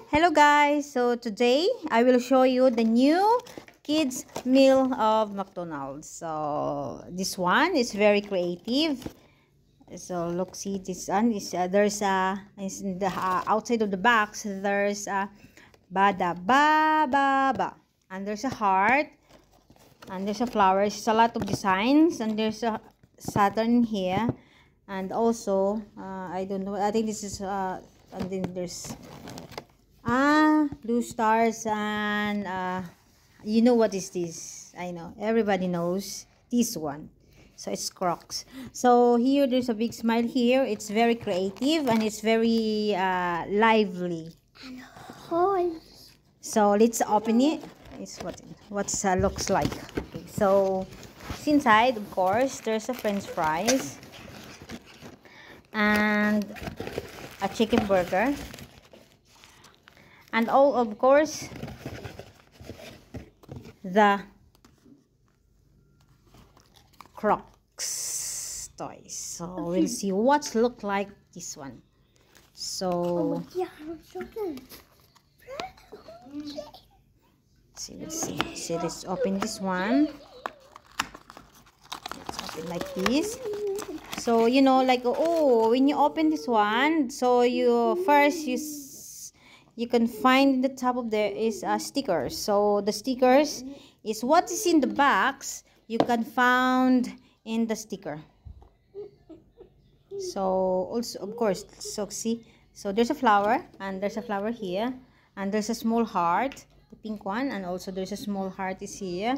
Hello guys, so today I will show you the new kids meal of McDonald's. So this one is very creative. So look, see this one is there's is in the outside of the box there's a bada ba ba ba, and there's a heart, and there's a flower. It's a lot of designs, and there's a Saturn here, and also I don't know, I think this is and then there's blue stars, and you know what is this? I know everybody knows this one. So it's Crocs. So here there's a big smile here. It's very creative and it's very lively. And horse. So let's open it. It's what looks like. Okay, so inside, of course, there's a French fries and a chicken burger. And of course, the Crocs toys. So we'll see what look like this one. So let's see. So let's open this one. Let's open like this. So you know, like, oh, when you open this one, so you can find in the top of there is stickers. So the stickers is what is in the box, you can found in the sticker. So also, of course, so see, so there's a flower, and there's a flower here, and there's a small heart, the pink one, and also there's a small heart is here.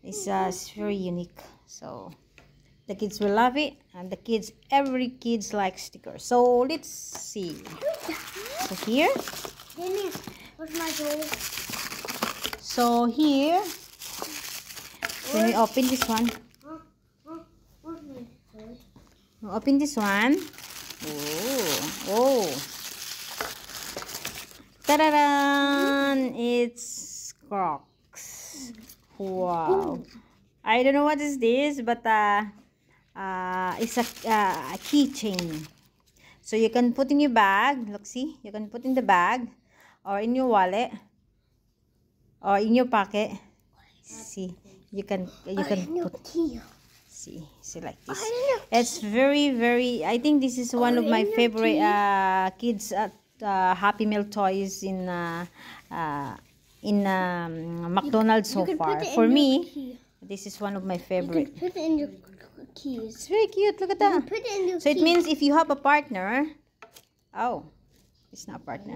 It's very unique. So the kids will love it, and every kids like stickers. So let's see. So here, What's my goal? so here, when we open this one, open this one. Oh, ta-da-dan! It's Crocs. Wow. I don't know what is this, but it's a keychain. So you can put in your bag. Look, see, you can put in the bag, or in your wallet, or in your pocket. See, you can put. See like this. It's very. I think this is one of my favorite kids Happy Meal toys in McDonald's so far. For me, this is one of my favorite. Put it in your keys. It's very cute. Look at that. Put it in your So it means if you have a partner, oh, it's not a partner.